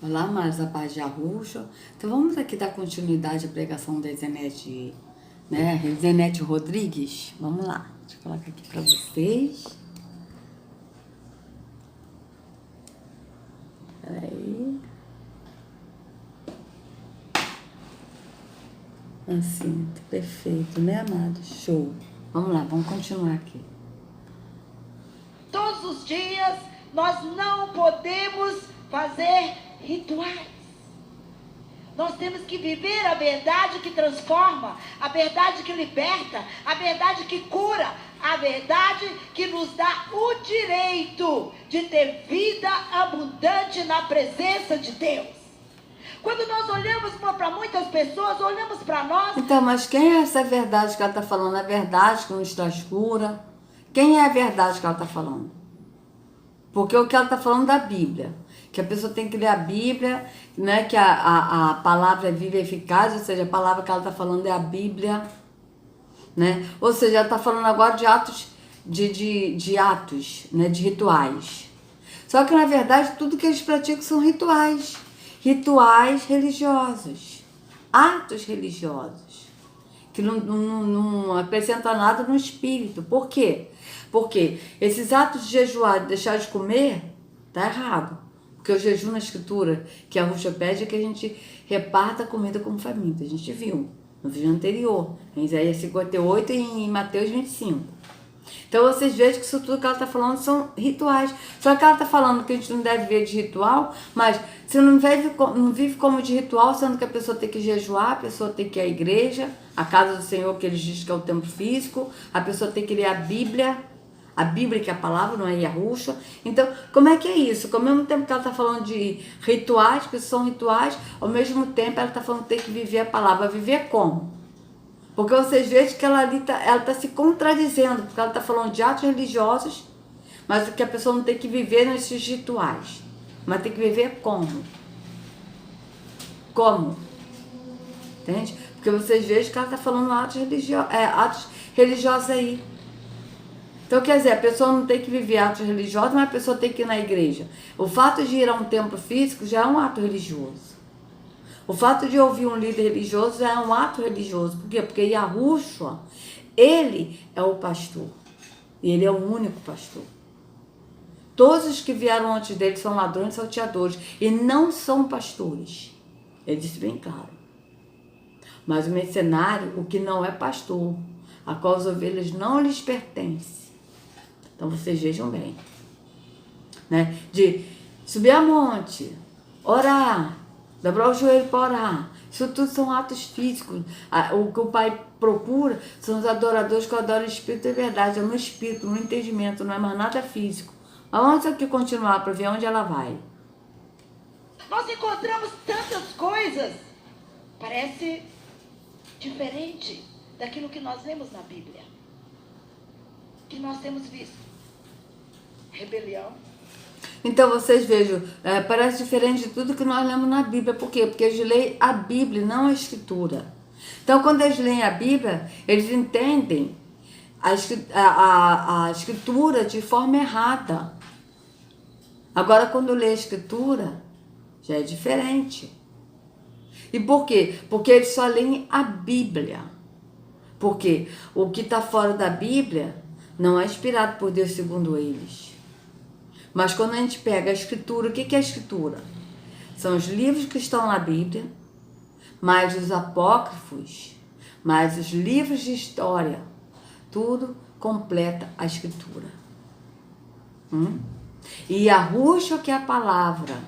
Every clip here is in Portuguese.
Olá, amados, a paz de Arrucho. Então vamos aqui dar continuidade à pregação da Zenete, né? Zenete Rodrigues. Vamos lá, deixa eu colocar aqui para vocês. Peraí. Assim, tá perfeito, né, amados? Show. Vamos lá, vamos continuar aqui. Todos os dias nós não podemos fazer rituais. Nós temos que viver a verdade que transforma, a verdade que liberta, a verdade que cura, a verdade que nos dá o direito de ter vida abundante na presença de Deus. Quando nós olhamos para muitas pessoas, olhamos para nós. Então, mas quem é essa verdade que ela está falando? A verdade que nos traz cura? Quem é a verdade que ela está falando? Porque o que ela está falando da Bíblia, que a pessoa tem que ler a Bíblia, né? Que a palavra é viva e eficaz, ou seja, a palavra que ela está falando é a Bíblia, né? Ou seja, ela está falando agora de atos, de atos, né? De rituais. Só que, na verdade, tudo que eles praticam são rituais. Rituais religiosos. Atos religiosos. Que não acrescentam nada no espírito. Por quê? Porque esses atos de jejuar, de deixar de comer, tá errado. Porque o jejum na escritura, que a Ruxa pede, é que a gente reparta a comida como faminta. A gente viu no vídeo anterior, em Isaías 58 e em Mateus 25. Então vocês vejam que isso tudo que ela está falando são rituais. Só que ela está falando que a gente não deve viver de ritual, mas você não vive como de ritual, sendo que a pessoa tem que jejuar, a pessoa tem que ir à igreja, a casa do Senhor, que eles dizem que é o templo físico, a pessoa tem que ler a Bíblia que é a palavra, não é Yahushua. Então, como é que é isso? Ao mesmo tempo que ela está falando de rituais, que são rituais, ao mesmo tempo ela está falando que tem que viver a palavra. Viver como? Porque vocês vejam que ela está se contradizendo, porque ela está falando de atos religiosos, mas que a pessoa não tem que viver nesses rituais. Mas tem que viver como? Como? Entende? Porque vocês vejam que ela está falando atos religiosos aí. Então, quer dizer, a pessoa não tem que viver atos religiosos, mas a pessoa tem que ir na igreja. O fato de ir a um templo físico já é um ato religioso. O fato de ouvir um líder religioso já é um ato religioso. Por quê? Porque Yahushua, ele é o pastor. E ele é o único pastor. Todos os que vieram antes dele são ladrões e salteadores. E não são pastores. Ele disse bem claro. Mas o mercenário, o que não é pastor, a qual as ovelhas não lhes pertencem. Então vocês vejam bem. Né? De subir a monte, orar, dobrar o joelho para orar. Isso tudo são atos físicos. O que o Pai procura são os adoradores que adoram o Espírito e verdade. É no Espírito, no entendimento, não é mais nada físico. Mas vamos aqui continuar para ver onde ela vai. Nós encontramos tantas coisas. Parece diferente daquilo que nós lemos na Bíblia. Que nós temos visto. Rebelião. Então vocês vejam, parece diferente de tudo que nós lemos na Bíblia. Por quê? Porque eles leem a Bíblia, não a Escritura. Então quando eles leem a Bíblia, eles entendem a Escritura de forma errada. Agora quando lê a Escritura, já é diferente. E por quê? Porque eles só leem a Bíblia. Porque o que está fora da Bíblia não é inspirado por Deus segundo eles. Mas quando a gente pega a Escritura, o que é a Escritura? São os livros que estão na Bíblia, mais os apócrifos, mais os livros de história. Tudo completa a Escritura. E Yahushua, que é a palavra,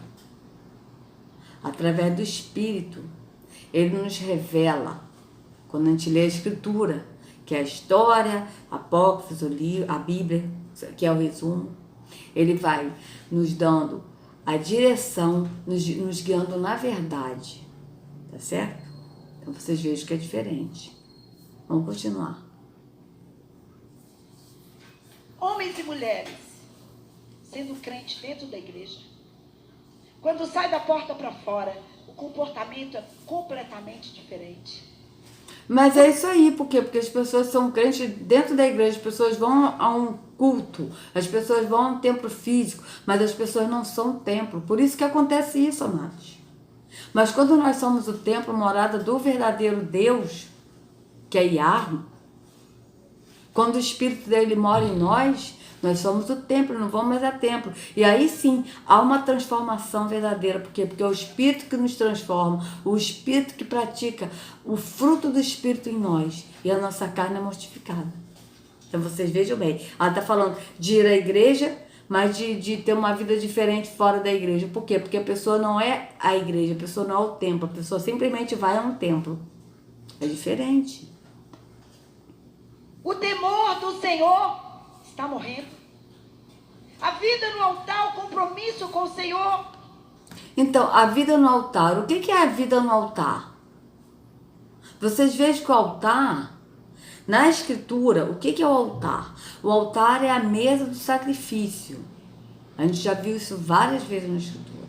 através do Espírito, ele nos revela, quando a gente lê a Escritura, que é a história, apócrifos, a Bíblia, que é o resumo, ele vai nos dando a direção, nos guiando na verdade. Tá certo? Então vocês vejam que é diferente. Vamos continuar. Homens e mulheres, sendo crente dentro da igreja, quando sai da porta para fora, o comportamento é completamente diferente. Mas é isso aí, por quê? Porque as pessoas são crentes dentro da igreja, as pessoas vão a um culto, as pessoas vão a um templo físico, mas as pessoas não são templo. Por isso que acontece isso, amados. Mas quando nós somos o templo, morada do verdadeiro Deus, que é Yahweh, quando o Espírito dele mora em nós somos o templo, não vamos mais a templo. E aí sim, há uma transformação verdadeira. Por quê? Porque é o Espírito que nos transforma, o Espírito que pratica o fruto do Espírito em nós. E a nossa carne é mortificada. Então vocês vejam bem, ela está falando de ir à igreja, mas de ter uma vida diferente fora da igreja. Por quê? Porque a pessoa não é a igreja, a pessoa não é o templo, a pessoa simplesmente vai a um templo. É diferente. O temor do Senhor está morrendo. A vida no altar, o compromisso com o Senhor. Então, a vida no altar. O que é a vida no altar? Vocês vejam que o altar, na escritura, o que é o altar? O altar é a mesa do sacrifício. A gente já viu isso várias vezes na escritura.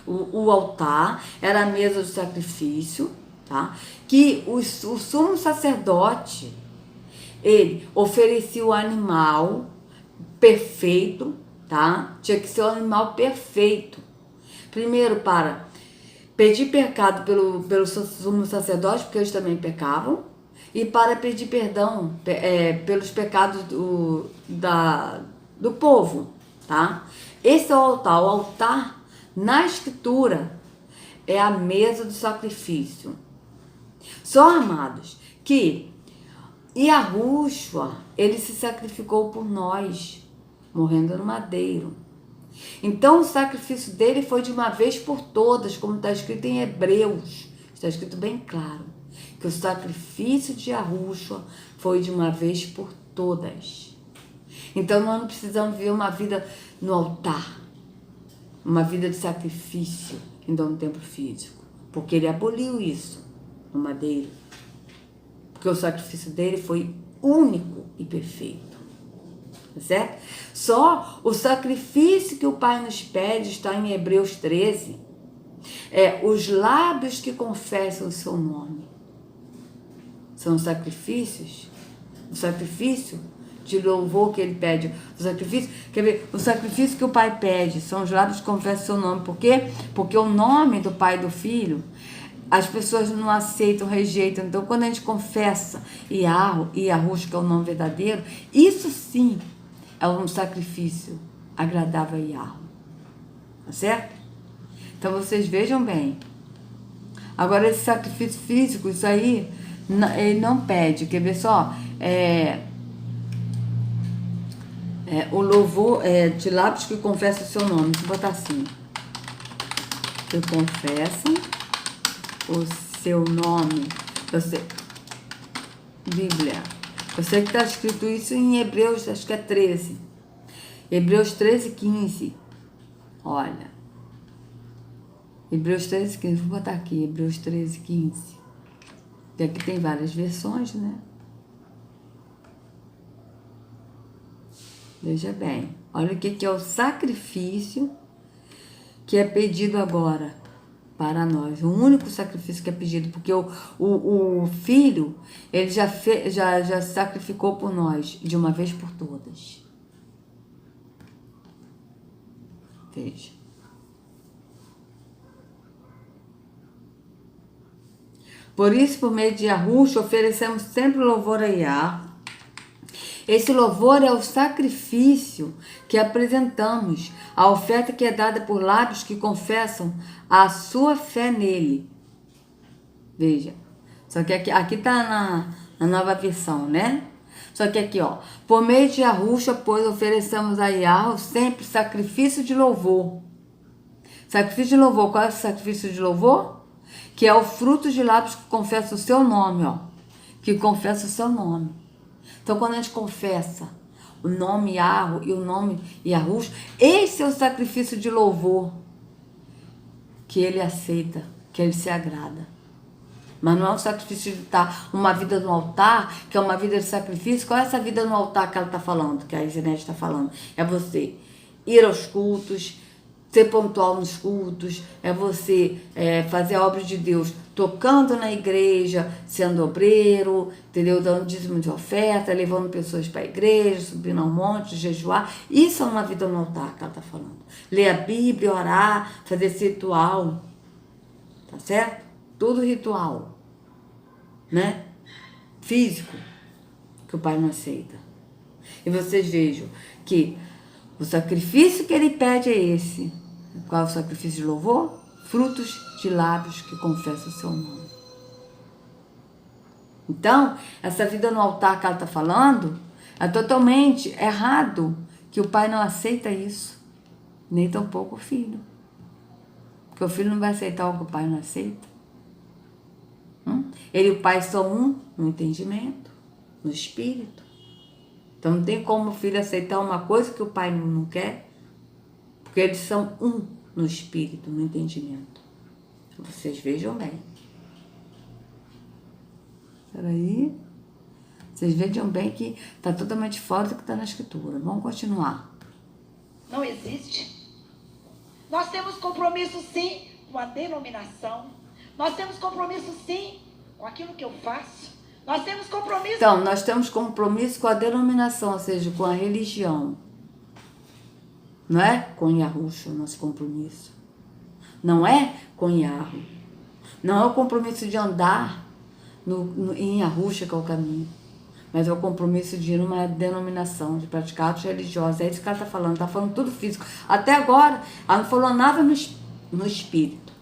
O altar era a mesa do sacrifício, tá? Que o sumo sacerdote, ele oferecia o animal perfeito, tá? Tinha que ser um animal perfeito. Primeiro para pedir pecado pelo sumo sacerdote, porque eles também pecavam, e para pedir perdão pelos pecados do povo, tá? Esse é o altar. O altar, na escritura, é a mesa do sacrifício. Só, amados, que Yahushua, ele se sacrificou por nós, morrendo no madeiro. Então o sacrifício dele foi de uma vez por todas, como está escrito em Hebreus. Está escrito bem claro, que o sacrifício de Yahushua foi de uma vez por todas. Então nós não precisamos viver uma vida no altar, uma vida de sacrifício em um templo físico, porque ele aboliu isso no madeiro. Porque o sacrifício dele foi único e perfeito. Certo? Só o sacrifício que o Pai nos pede está em Hebreus 13. Os lábios que confessam o seu nome. São os sacrifícios. O sacrifício de louvor que ele pede. O sacrifício que o Pai pede são os lábios que confessam o seu nome. Por quê? Porque o nome do Pai e do Filho, as pessoas não aceitam, rejeitam. Então, quando a gente confessa Yahushua, que é o nome verdadeiro, isso sim é um sacrifício agradável a Yahweh. Tá certo? Então, vocês vejam bem. Agora, esse sacrifício físico, isso aí, ele não pede. Quer ver só? O louvor de lábios que confessam o seu nome. Deixa eu botar assim. Que confessam o seu nome. Bíblia. Eu sei que está escrito isso em Hebreus, acho que é 13. Hebreus 13, 15. Olha. Hebreus 13, 15. Vou botar aqui, Hebreus 13, 15. E aqui tem várias versões, né? Veja bem. Olha o que é o sacrifício que é pedido agora para nós. O único sacrifício que é pedido, porque o Filho, ele já sacrificou por nós de uma vez por todas. Veja. Por isso, por meio de Yahushua, oferecemos sempre louvor a Yah. Esse louvor é o sacrifício que apresentamos, a oferta que é dada por lábios que confessam a sua fé nele. Veja, só que aqui está na nova versão, né? Só que aqui, ó, por meio de Yahushua, pois oferecemos a Yahweh sempre sacrifício de louvor. Sacrifício de louvor, qual é o sacrifício de louvor? Que é o fruto de lábios que confessa o seu nome, ó. Que confessa o seu nome. Então, quando a gente confessa o nome Yahweh e o nome Yahushua, esse é o sacrifício de louvor que ele aceita, que ele se agrada. Mas não é um sacrifício de estar uma vida no altar, que é uma vida de sacrifício. Qual é essa vida no altar que ela está falando, que a Isinete está falando? É você ir aos cultos, ser pontual nos cultos, é você fazer a obra de Deus tocando na igreja, sendo obreiro, entendeu? Dando dízimo de oferta, levando pessoas para a igreja, subindo ao monte, jejuar. Isso é uma vida no altar que ela está falando. Ler a Bíblia, orar, fazer esse ritual, tá certo? Tudo ritual, né? Físico, que o Pai não aceita. E vocês vejam que o sacrifício que ele pede é esse. Qual é o sacrifício de louvor? Frutos de lábios que confessam o seu nome. Então, essa vida no altar que ela está falando é totalmente errado, que o pai não aceita isso, nem tampouco o filho. Porque o filho não vai aceitar o que o pai não aceita. Ele e o pai são um no entendimento, no espírito. Então não tem como o filho aceitar uma coisa que o pai não quer, porque eles são um no espírito, no entendimento. Vocês vejam bem. Peraí. Vocês vejam bem que está totalmente fora do que está na escritura. Vamos continuar. Não existe. Nós temos compromisso sim com a denominação. Nós temos compromisso sim com aquilo que eu faço. Nós temos compromisso. Então, nós temos compromisso com a denominação, ou seja, com a religião. Não é com Yahushua o nosso compromisso. Não é com Yahweh. Não é o compromisso de andar em Yahushua, que é o caminho. Mas é o compromisso de ir numa denominação, de praticar atos religiosos. É isso que ela está falando. Está falando tudo físico. Até agora, ela não falou nada no espírito.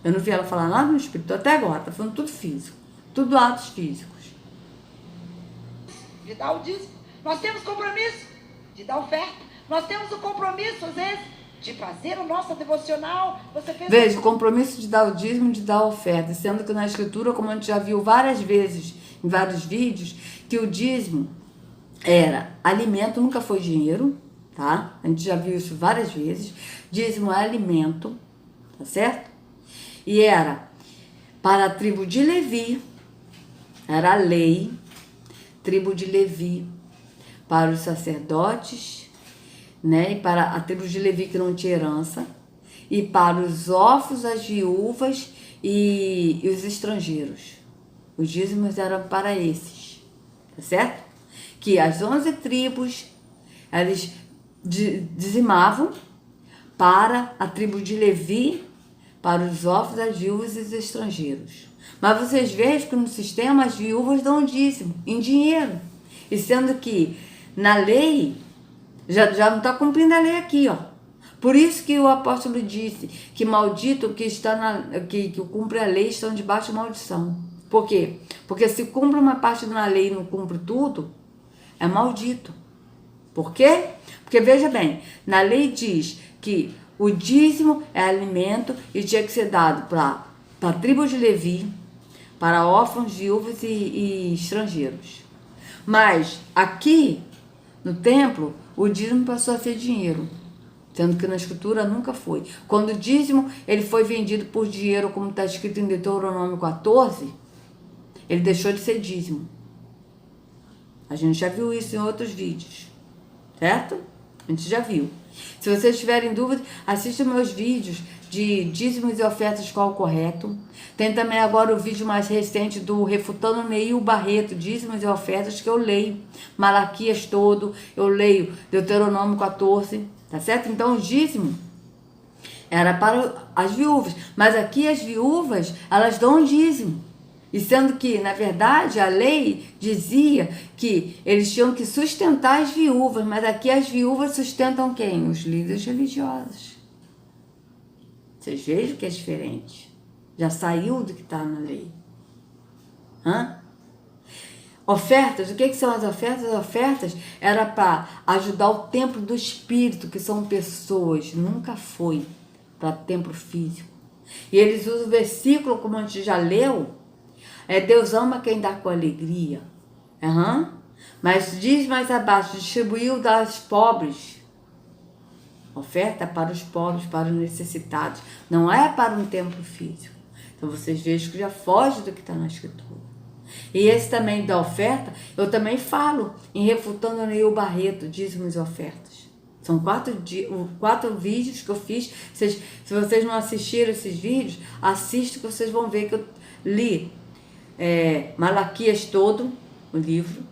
Eu não vi ela falar nada no espírito. Até agora, está falando tudo físico. Tudo atos físicos. De dar o dízimo. Nós temos compromisso de dar oferta. Nós temos o compromisso, às vezes, de fazer o nosso devocional. Você fez. Veja, o compromisso de dar o dízimo e de dar a oferta. Sendo que na escritura, como a gente já viu várias vezes, em vários vídeos, que o dízimo era alimento, nunca foi dinheiro, tá? A gente já viu isso várias vezes. Dízimo é alimento, tá certo? E era para a tribo de Levi, era a lei, tribo de Levi, para os sacerdotes, né? E para a tribo de Levi que não tinha herança, e para os órfãos, as viúvas e os estrangeiros. Os dízimos eram para esses, tá certo? Que as 11 tribos, eles dizimavam para a tribo de Levi, para os órfãos, as viúvas e os estrangeiros. Mas vocês vejam que no sistema as viúvas dão dízimo em dinheiro. E sendo que na lei, já não está cumprindo a lei aqui, ó. Por isso que o apóstolo disse que maldito que que cumpre a lei estão debaixo de maldição. Por quê? Porque se cumpre uma parte da lei e não cumpre tudo, é maldito. Por quê? Porque veja bem, na lei diz que o dízimo é alimento e tinha que ser dado para a tribo de Levi, para órfãos, viúvas e estrangeiros. Mas aqui no templo, o dízimo passou a ser dinheiro, sendo que na escritura nunca foi. Quando o dízimo ele foi vendido por dinheiro, como está escrito em Deuteronômio 14, ele deixou de ser dízimo. A gente já viu isso em outros vídeos, certo? A gente já viu. Se vocês tiverem dúvida, assistam meus vídeos de dízimos e ofertas, qual o correto. Tem também agora o vídeo mais recente do Refutando Neil Barreto, dízimos e ofertas, que eu leio Malaquias todo, eu leio Deuteronômio 14, tá certo? Então o dízimo era para as viúvas, mas aqui as viúvas, elas dão dízimo. E sendo que, na verdade, a lei dizia que eles tinham que sustentar as viúvas, mas aqui as viúvas sustentam quem? Os líderes religiosos. Vocês vejam que é diferente. Já saiu do que está na lei. Ofertas, o que são as ofertas? As ofertas era para ajudar o templo do Espírito, que são pessoas, nunca foi para templo físico. E eles usam o versículo, como a gente já leu, Deus ama quem dá com alegria. Mas diz mais abaixo, distribuiu das pobres. Oferta para os pobres, para os necessitados. Não é para um templo físico. Então vocês vejam que já foge do que está na escritura. E esse também da oferta, eu também falo em Refutando Neil Barreto, dízimos e ofertas. São 4 vídeos que eu fiz. Se vocês não assistiram esses vídeos, assistam que vocês vão ver que eu li Malaquias todo, o livro.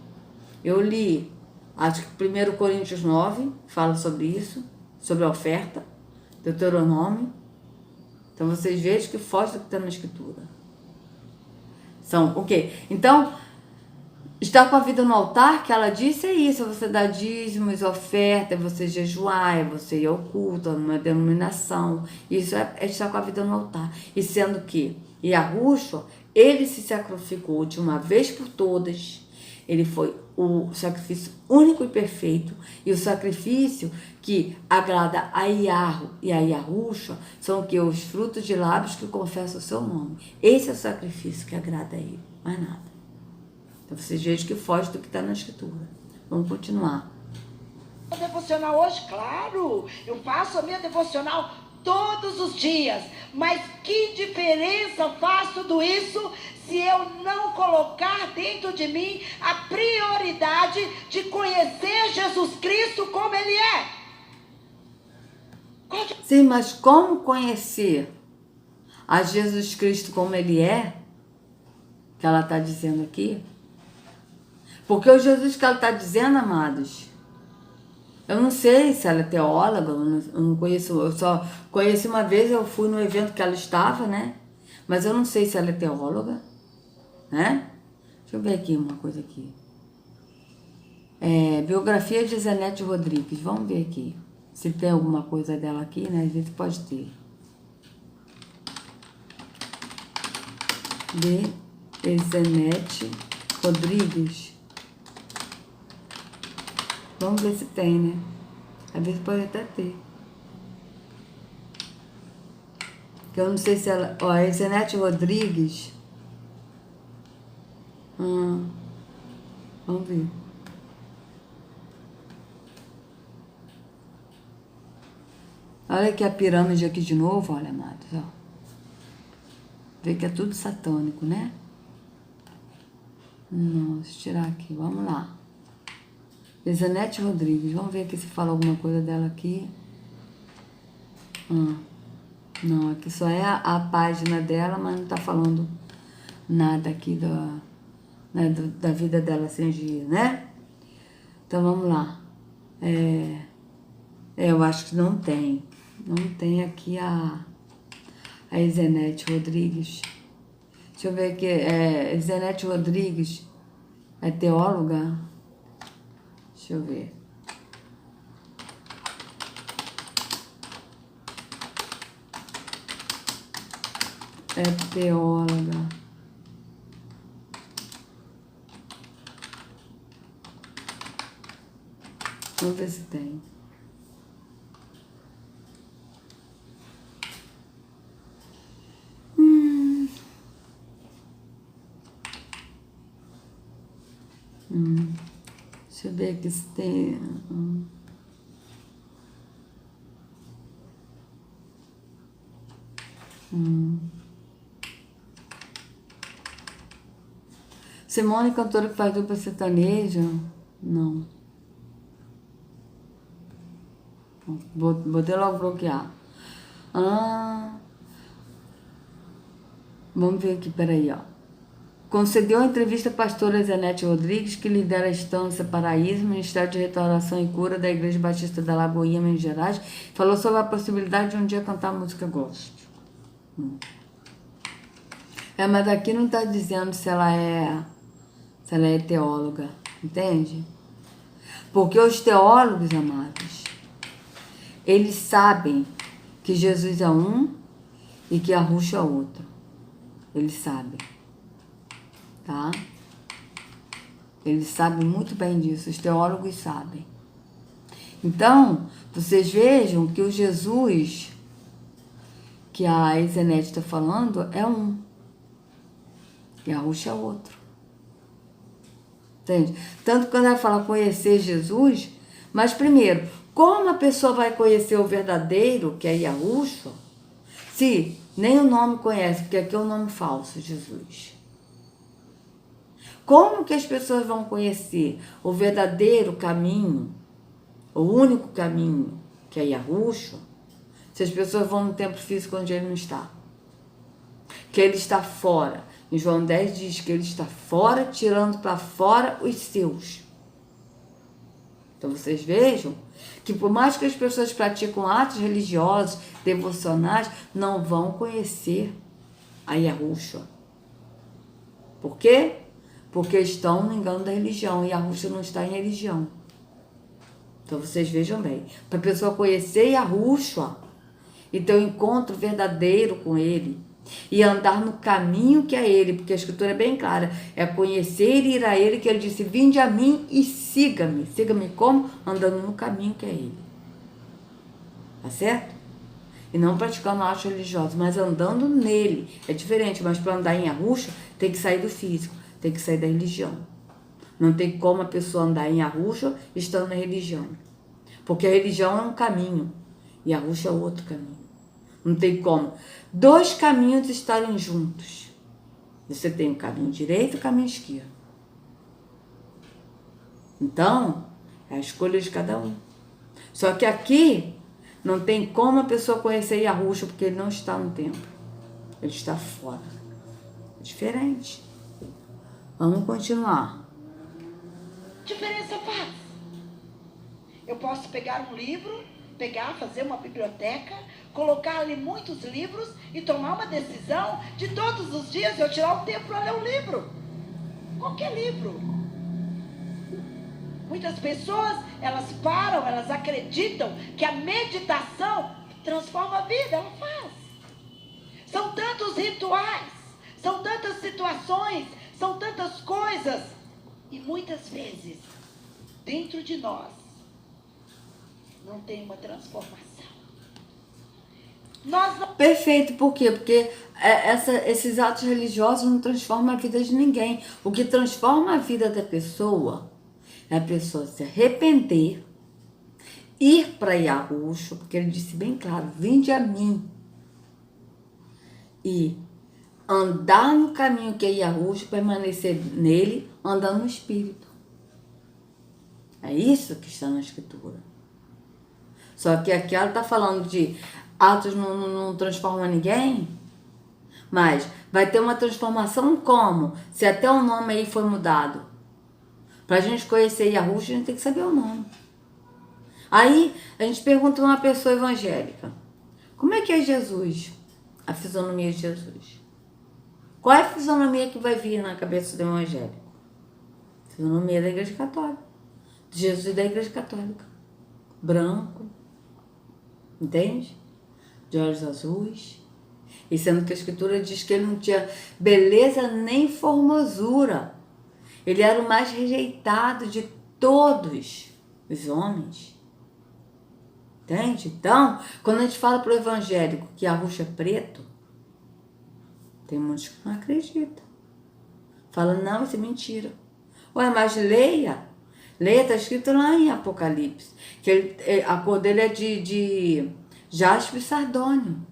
Eu li, acho que 1 Coríntios 9, fala sobre isso, sobre a oferta, Deuteronômio. Então vocês vejam que foge do que está na Escritura. São o quê? Então, estar com a vida no altar, que ela disse, é isso, é você dar dízimos, oferta, é você jejuar, é você ir ao culto, numa denominação. Isso é estar com a vida no altar. E sendo que Yahushua, ele se sacrificou de uma vez por todas. Ele foi o sacrifício único e perfeito. E o sacrifício que agrada a Yahu e a Yahushua são que os frutos de lábios que confessam o seu nome. Esse é o sacrifício que agrada a ele, mais nada. Então vocês vejam que foge do que está na Escritura. Vamos continuar. Devocional hoje, claro, eu faço a minha devocional todos os dias, mas que diferença faz tudo isso se eu não colocar dentro de mim a prioridade de conhecer Jesus Cristo como Ele é? Sim, mas como conhecer a Jesus Cristo como Ele é? Que ela está dizendo aqui. Porque o Jesus que ela está dizendo, amados, eu não sei se ela é teóloga, eu não conheço, eu só conheci uma vez, eu fui no evento que ela estava, né? Mas eu não sei se ela é teóloga, né? Deixa eu ver aqui uma coisa aqui. Biografia de Zenete Rodrigues, vamos ver aqui. Se tem alguma coisa dela aqui, né? Às vezes pode ter. De Zenete Rodrigues. Vamos ver se tem, né? Às vezes pode até ter. Que eu não sei se ela... Ó, a Zenete Rodrigues. Vamos ver. Olha aqui a pirâmide aqui de novo, olha, amados, ó. Vê que é tudo satânico, né? Deixa eu tirar aqui, vamos lá. Zenete Rodrigues, vamos ver aqui se fala alguma coisa dela aqui. Não, aqui só é a página dela, mas não tá falando nada aqui da vida dela sem dia, né? Então vamos lá. Eu acho que não tem. Não tem aqui a Zenete Rodrigues. Deixa eu ver aqui. Zenete Rodrigues é teóloga. Deixa eu ver. É teóloga. Vamos ver se tem. Deixa eu ver aqui se tem... Simone, cantora que faz dupla sertaneja? Não. Botei logo bloquear. Vamos ver aqui, peraí, ó. Concedeu a entrevista à pastora Zenete Rodrigues, que lidera a Estância Paraíso, Ministério de Restauração e Cura da Igreja Batista da Lagoinha, Minas Gerais. Falou sobre a possibilidade de um dia cantar música gospel. Mas aqui não está dizendo se ela é teóloga, entende? Porque os teólogos, amados, eles sabem que Jesus é um e que Yahushua é outro. Eles sabem. Tá? Eles sabem muito bem disso, os teólogos sabem. Então, vocês vejam que o Jesus que a Zenete está falando é um. E a Yahushua é outro. Entende? Tanto que quando ela fala conhecer Jesus, mas primeiro, como a pessoa vai conhecer o verdadeiro, que é Yahushua, se nem o nome conhece, porque aqui é um nome falso, Jesus. Como que as pessoas vão conhecer o verdadeiro caminho, O único caminho que é Yahushua, se as pessoas vão no templo físico onde ele não está. Que ele está fora. Em João 10 diz que ele está fora, tirando para fora os seus. Então vocês vejam que por mais que as pessoas praticam atos religiosos, devocionais, não vão conhecer a Yahushua. Por quê? Porque estão no engano da religião. E Yahushua não está em religião. Então vocês vejam bem. Para a pessoa conhecer Yahushua e ter um encontro verdadeiro com ele e andar no caminho que é ele, porque a escritura é bem clara, é conhecer e ir a ele, que ele disse, vinde a mim e siga-me. Siga-me como? Andando no caminho que é ele. Tá certo? E não praticando atos religiosos, mas andando nele. É diferente, mas para andar em Yahushua, tem que sair do físico, tem que sair da religião. Não tem como a pessoa andar em Yahushua estando na religião. Porque a religião é um caminho, e Yahushua é outro caminho. Não tem como dois caminhos estarem juntos. Você tem o caminho direito e o caminho esquerdo. Então, é a escolha de cada um. Só que aqui não tem como a pessoa conhecer Yahushua, porque ele não está no templo. Ele está fora. É diferente. Vamos continuar. Diferença faz. Eu posso pegar um livro, fazer uma biblioteca, colocar ali muitos livros e tomar uma decisão de todos os dias eu tirar o tempo para ler um livro. Qualquer livro. Muitas pessoas, elas acreditam que a meditação transforma a vida, ela faz. São tantos rituais, são tantas situações, são tantas coisas. E muitas vezes, dentro de nós, não tem uma transformação. Perfeito, por quê? Porque esses atos religiosos não transformam a vida de ninguém. O que transforma a vida da pessoa é a pessoa se arrepender, ir para Yahushua, porque ele disse bem claro, vinde a mim, e andar no caminho que é Yahushua, permanecer nele, andando no Espírito. É isso que está na Escritura. Só que aqui ela está falando de atos não transformam ninguém, mas vai ter uma transformação como? Se até o nome aí foi mudado. Para a gente conhecer Yahushua, a gente tem que saber o nome. Aí a gente pergunta a uma pessoa evangélica, como é que é Jesus? A fisionomia de Jesus. Qual é a fisionomia que vai vir na cabeça do evangélico? A fisionomia da Igreja Católica. De Jesus e da Igreja Católica. Branco. Entende? De olhos azuis. E sendo que a Escritura diz que ele não tinha beleza nem formosura. Ele era o mais rejeitado de todos os homens. Entende? Então, quando a gente fala para o evangélico que Yahushua é preto, tem muitos que não acreditam. Fala, não, isso é mentira. Ué, mas leia. Leia, está escrito lá em Apocalipse, que a cor dele é de jaspe e sardônio.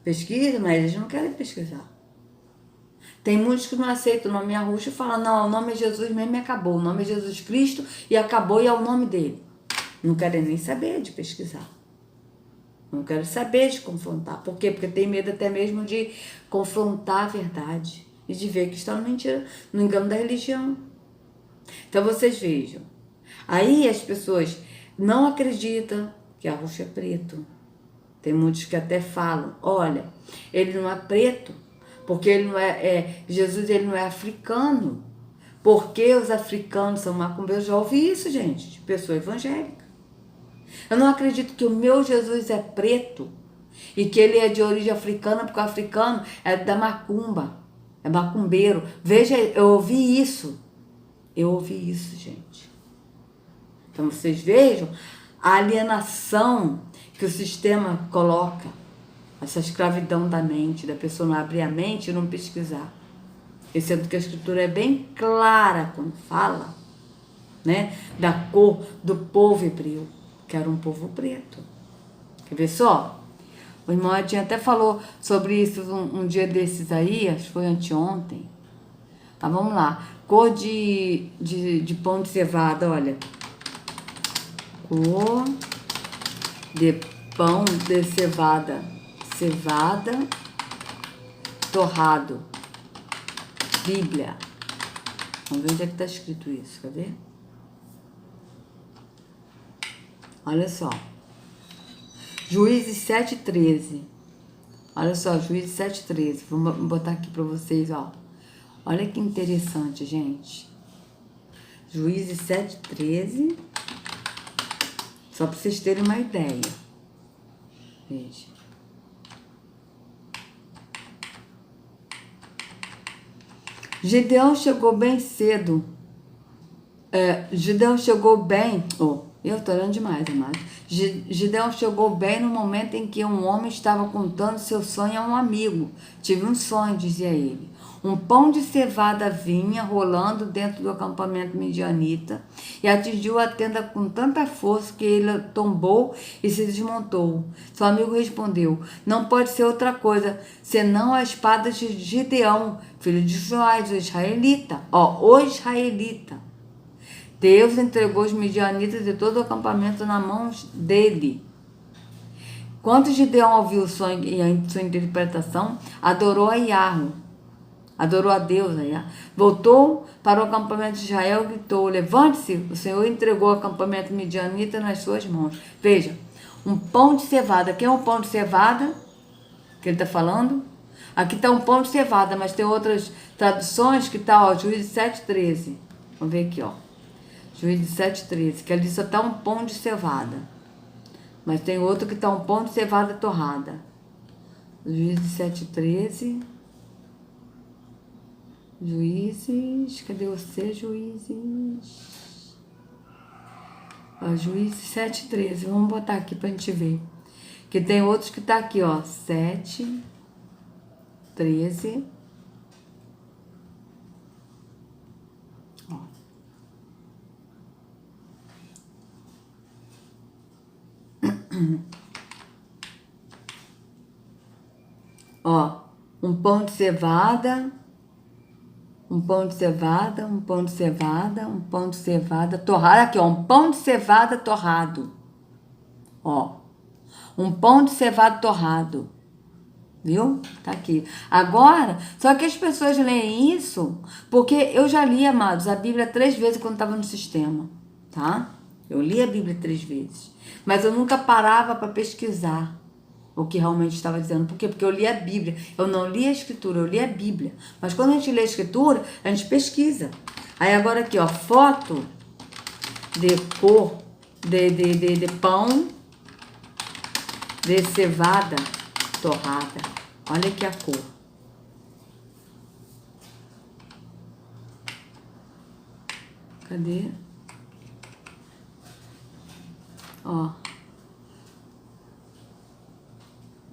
Pesquisa, mas eles não querem pesquisar. Tem muitos que não aceitam o nome Yahushua e falam, não, o nome é Jesus mesmo e acabou. O nome é Jesus Cristo e acabou e é o nome dele. Não querem nem saber de pesquisar. Não querem saber de confrontar. Por quê? Porque tem medo até mesmo de confrontar a verdade e de ver que estão no mentira, no engano da religião. Então vocês vejam. Aí as pessoas não acreditam que Yahushua é preto. Tem muitos que até falam, olha, ele não é preto, porque ele não Jesus ele não é africano. Porque os africanos são macumbeiros? Já ouvi isso, gente, de pessoa evangélica. Eu não acredito que o meu Jesus é preto e que ele é de origem africana, porque o africano é da macumba, é macumbeiro. Veja, eu ouvi isso. Eu ouvi isso, gente. Então vocês vejam a alienação que o sistema coloca, essa escravidão da mente, da pessoa não abrir a mente e não pesquisar. E sendo que a Escritura é bem clara quando fala, né, da cor do povo hebreu, que era um povo preto. Quer ver só? O irmão Edinho até falou sobre isso um dia desses aí, acho que foi anteontem. Tá, vamos lá. Cor de pão de cevada, olha. cor de pão de cevada. Cevada torrado. Bíblia. Vamos ver onde é que está escrito isso, quer ver? Olha só. Juízes 7:13. Olha só, Juízes 7:13. Vou botar aqui para vocês, ó. Olha que interessante, gente. Juízes 7:13. Só para vocês terem uma ideia. Veja. Gideão chegou bem cedo. Gideão chegou bem... eu tô olhando demais, amado. Gideão chegou bem no momento em que um homem estava contando seu sonho a um amigo. Tive um sonho, dizia ele. Um pão de cevada vinha rolando dentro do acampamento midianita e atingiu a tenda com tanta força que ele tombou e se desmontou. Seu amigo respondeu: não pode ser outra coisa senão a espada de Gideão, filho de Joás, o israelita. O israelita. Deus entregou os midianitas e todo o acampamento nas mãos dele. Quando Gideão ouviu o sonho e a sua interpretação, adorou a Yahweh. Adorou a Deus. Voltou para o acampamento de Israel e gritou: levante-se, o Senhor entregou o acampamento midianita nas suas mãos. Veja, um pão de cevada. Quem é um pão de cevada que ele está falando? Aqui está um pão de cevada, mas tem outras traduções que está, Juízes 7:13. Vamos ver aqui, ó. Juízes 7:13, que ali só está um pão de cevada. Mas tem outro que está um pão de cevada torrada. Juízes 7:13. Juízes, cadê você, Juízes? Juízes 7:13, vamos botar aqui pra gente ver. Que tem outros que tá aqui, ó, 7:13. Ó, um pão de cevada. Um pão de cevada, um pão de cevada, um pão de cevada torrado. Aqui, ó, um pão de cevada torrado. Ó, um pão de cevada torrado. Viu? Tá aqui. Agora, só que as pessoas leem isso porque eu já li, amados, a Bíblia 3 vezes quando estava no sistema, tá? Eu li a Bíblia 3 vezes. Mas eu nunca parava para pesquisar o que realmente estava dizendo. Por quê? Porque eu li a Bíblia. Eu não li a Escritura, eu li a Bíblia. Mas quando a gente lê a Escritura, a gente pesquisa. Aí agora aqui, ó, foto de cor, de pão de cevada torrada. Olha aqui a cor. Cadê? Ó.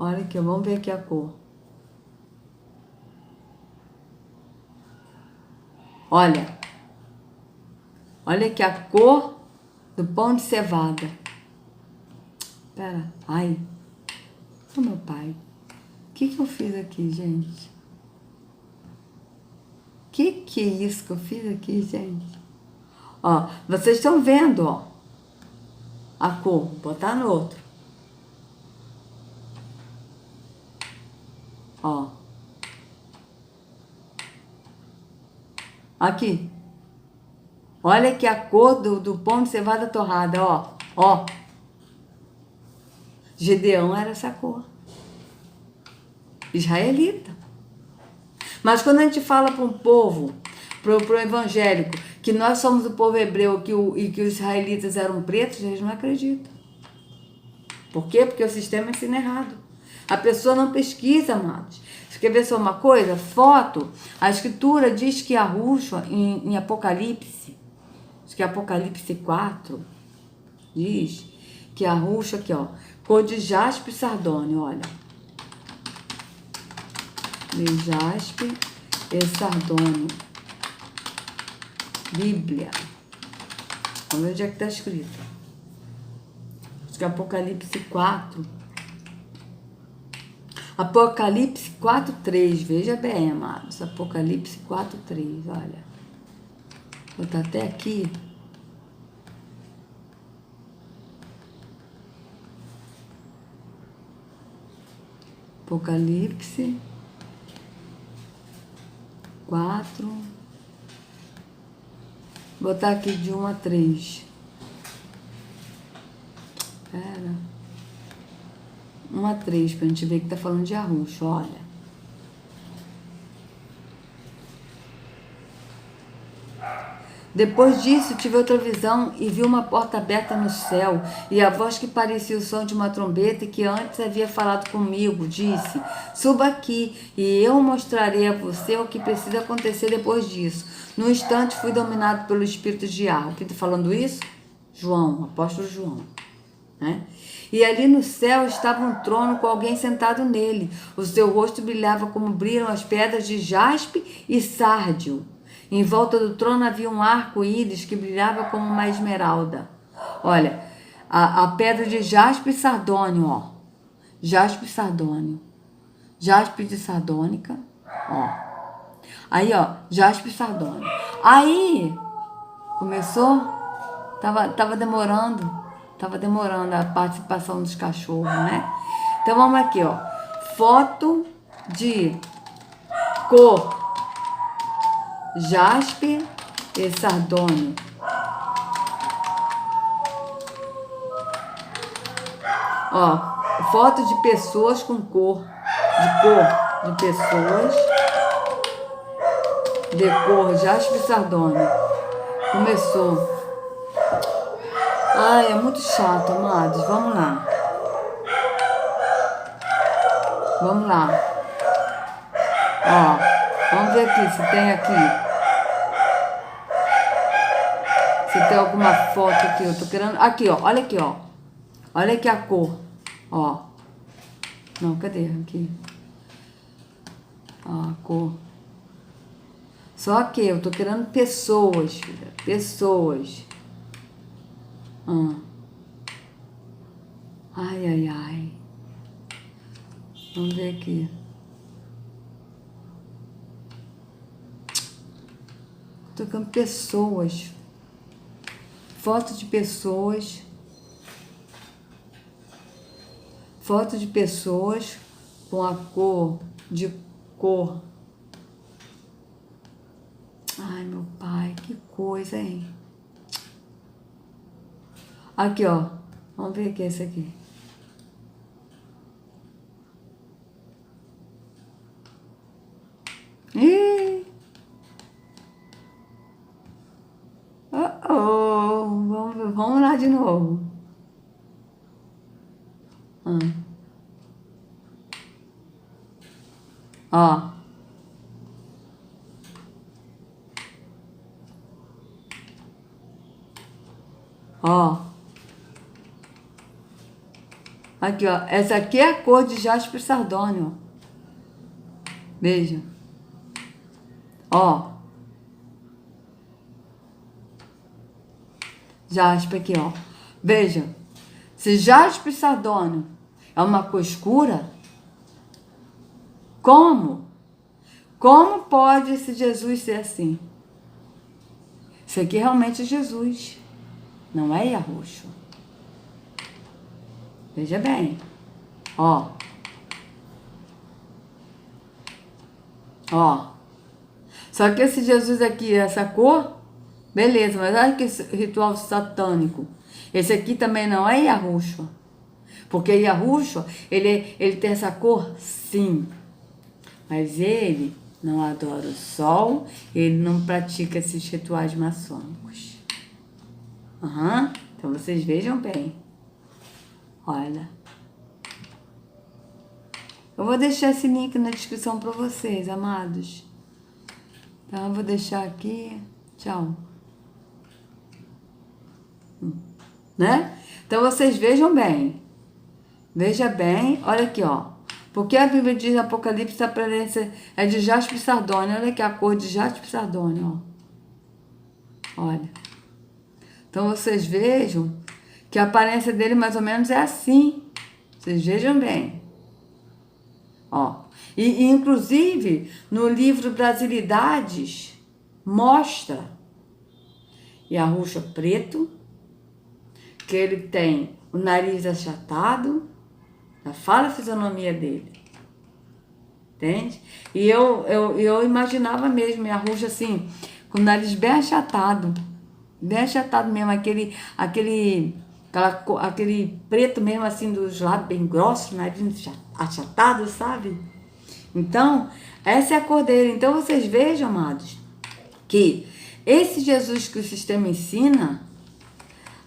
Olha aqui, vamos ver aqui a cor. Olha. Olha aqui a cor do pão de cevada. Pera. Ai. Ô, meu pai. O que eu fiz aqui, gente? Que é isso que eu fiz aqui, gente? Ó, vocês estão vendo, ó. A cor. Vou botar no outro. Ó. Aqui. Olha aqui a cor do pão de cevada torrada, ó. Ó. Gideão era essa cor. Israelita. Mas quando a gente fala para um povo, pro evangélico, que nós somos o povo hebreu e que os israelitas eram pretos, eles não acreditam. Por quê? Porque o sistema ensina errado. A pessoa não pesquisa, amados. Você quer ver só uma coisa? Foto. A Escritura diz que a Rushua, em Apocalipse, acho que é Apocalipse 4, diz que a Rushua, aqui, ó, cor de jaspe e sardônio, olha. De jaspe e sardônio. Bíblia. Vamos ver onde é que está escrito. Acho que é Apocalipse 4. Apocalipse 4:3, veja bem, amados. Apocalipse 4:3, olha. Vou botar até aqui. Apocalipse 4. Vou botar aqui de 1 a 3. Pera. 1 a 3, pra gente ver que tá falando de arroxo, olha. Depois disso, tive outra visão e vi uma porta aberta no céu, e a voz que parecia o som de uma trombeta e que antes havia falado comigo, disse: suba aqui, e eu mostrarei a você o que precisa acontecer depois disso. No instante, fui dominado pelo espírito de ar. Quem está falando isso? João, apóstolo João. Né? E ali no céu estava um trono com alguém sentado nele. O seu rosto brilhava como brilham as pedras de jaspe e sárdio. Em volta do trono havia um arco-íris que brilhava como uma esmeralda. Olha, a pedra de jaspe e sardônio, ó. Jaspe e sardônio. Jaspe de sardônica, ó. Aí, ó, jaspe e sardônio. Aí, começou, tava demorando a participação dos cachorros, né? Então, vamos aqui, ó. Foto de cor jaspe e sardônio. Ó, foto de pessoas com cor. De pessoas. De cor jaspe e sardônio. Começou. Ai, é muito chato, amados. Vamos lá. Vamos lá. Ó, vamos ver aqui se tem aqui. Se tem alguma foto aqui. Eu tô querendo... Aqui, ó. Olha aqui, ó. Olha aqui a cor. Ó. Não, cadê? Aqui. Ó, a cor. Só que eu tô querendo pessoas, filha. Pessoas. Ai, ai, ai. Vamos ver aqui. Tô querendo pessoas. Foto de pessoas. Foto de pessoas com a cor de cor. Ai, meu pai, que coisa, hein? Aqui, ó. Vamos ver o que é esse aqui. Ih! Vamos lá de novo. Ó. Ó. Aqui, ó. Essa aqui é a cor de jaspe e sardônio. Veja. Ó. Jaspe aqui, ó. Veja. Se jaspe e sardônio é uma cor escura, como? Como pode esse Jesus ser assim? Isso aqui realmente é Jesus. Não é Yahushua. Veja bem. Ó. Ó. Só que esse Jesus aqui, essa cor, beleza, mas olha que esse ritual satânico. Esse aqui também não é Yahushua. Porque Yahushua, ele tem essa cor, sim. Mas ele não adora o sol, ele não pratica esses rituais maçônicos. Então vocês vejam bem. Olha. Eu vou deixar esse link na descrição para vocês, amados. Então eu vou deixar aqui. Tchau. Né? Então vocês vejam bem. Veja bem. Olha aqui, ó. Porque a Bíblia diz Apocalipse, a aparência é de jaspe e sardônio. Olha aqui a cor de jaspe e sardônio, ó. Olha. Então vocês vejam que a aparência dele mais ou menos é assim. Vocês vejam bem. Ó. E inclusive no livro Brasilidades mostra Yahushua preto, que ele tem o nariz achatado, já fala a fisionomia dele. Entende? E eu imaginava mesmo a Ruxa assim, com o nariz bem achatado mesmo, aquele preto mesmo assim, dos lábios bem grossos, nariz achatado, sabe? Então, essa é a cor dele. Então, vocês vejam, amados, que esse Jesus que o sistema ensina,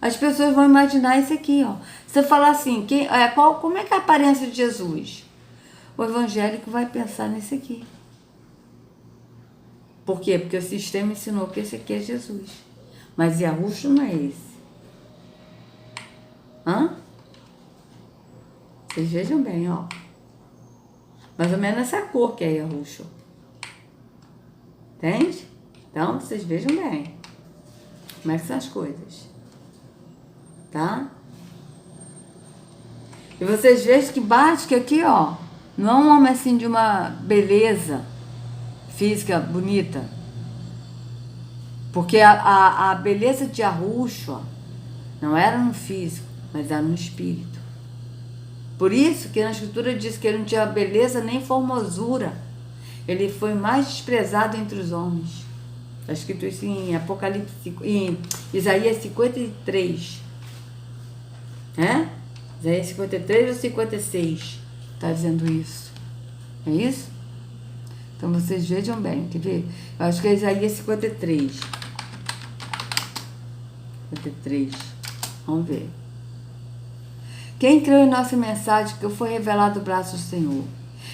as pessoas vão imaginar isso aqui, ó. Você falar assim, como é que é a aparência de Jesus? O evangélico vai pensar nesse aqui. Por quê? Porque o sistema ensinou que esse aqui é Jesus. Mas Yahushua não é esse. Vocês vejam bem, ó. Mais ou menos essa cor que é Yahushua. Entende? Então, vocês vejam bem como é que são as coisas. Tá? E vocês vejam que bate que aqui, ó, não é um homem assim de uma beleza física bonita. Porque a beleza de Yahushua não era no físico, mas era no espírito. Por isso que na escritura diz que ele não tinha beleza nem formosura. Ele foi mais desprezado entre os homens. Está escrito isso em Apocalipse, em Isaías 53. Isaías 53 ou 56 está dizendo isso. É isso? Então vocês vejam bem. Quer ver? Eu acho que é Isaías 53. 53. Vamos ver. Quem creu em nossa mensagem que foi revelado o braço do Senhor?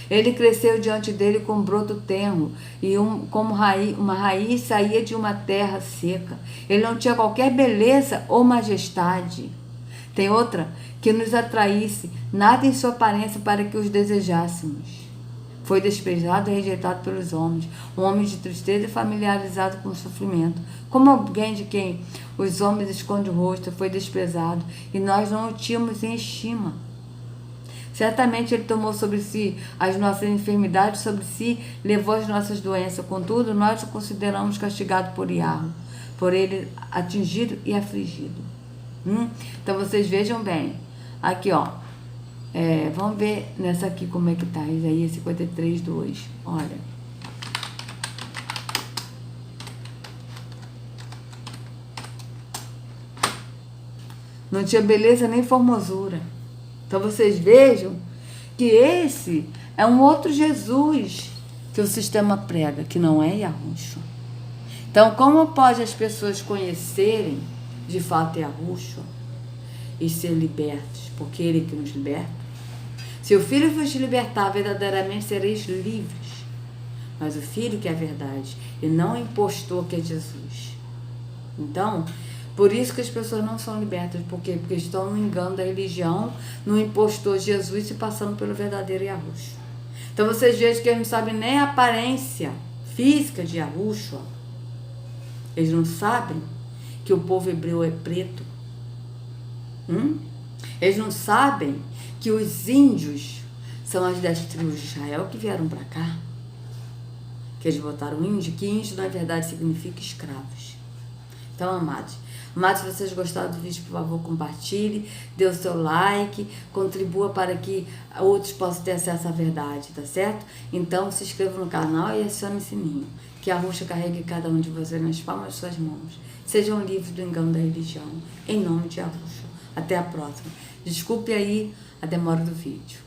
Ele cresceu diante dele com um broto tenro e como uma raiz saía de uma terra seca. Ele não tinha qualquer beleza ou majestade. Tem outra que nos atraísse, nada em sua aparência para que os desejássemos. Foi desprezado e rejeitado pelos homens, um homem de tristeza e familiarizado com o sofrimento. Como alguém de quem os homens escondem o rosto, foi desprezado e nós não o tínhamos em estima. Certamente ele tomou sobre si as nossas enfermidades, sobre si levou as nossas doenças. Contudo, nós o consideramos castigado por Yahweh, por ele atingido e afligido. Então vocês vejam bem. Aqui, ó. Vamos ver nessa aqui como é que tá. Isaías 53, 2. Olha. Não tinha beleza nem formosura. Então vocês vejam que esse é um outro Jesus que o sistema prega, que não é Yahushua. Então, como pode as pessoas conhecerem de fato Yahushua e ser libertos? Porque ele que nos liberta. Se o Filho vos libertar, verdadeiramente sereis livres. Mas o Filho que é a verdade, e não o impostor que é Jesus. Então, por isso que as pessoas não são libertas. Por quê? Porque estão no engano da religião, no impostor Jesus e passando pelo verdadeiro Yahushua. Então vocês vejam que eles não sabem nem a aparência física de Yahushua. Eles não sabem que o povo hebreu é preto. Eles não sabem que os índios são as 10 tribos de Israel que vieram para cá. Que eles botaram índio, que índio na verdade significa escravos. Então, amados, se vocês gostaram do vídeo, por favor, compartilhe, dê o seu like, contribua para que outros possam ter acesso à verdade, tá certo? Então, se inscreva no canal e acione o sininho, que a Ruxa carregue cada um de vocês nas palmas de suas mãos. Sejam livres do engano da religião, em nome de Yahushua. Até a próxima. Desculpe aí a demora do vídeo.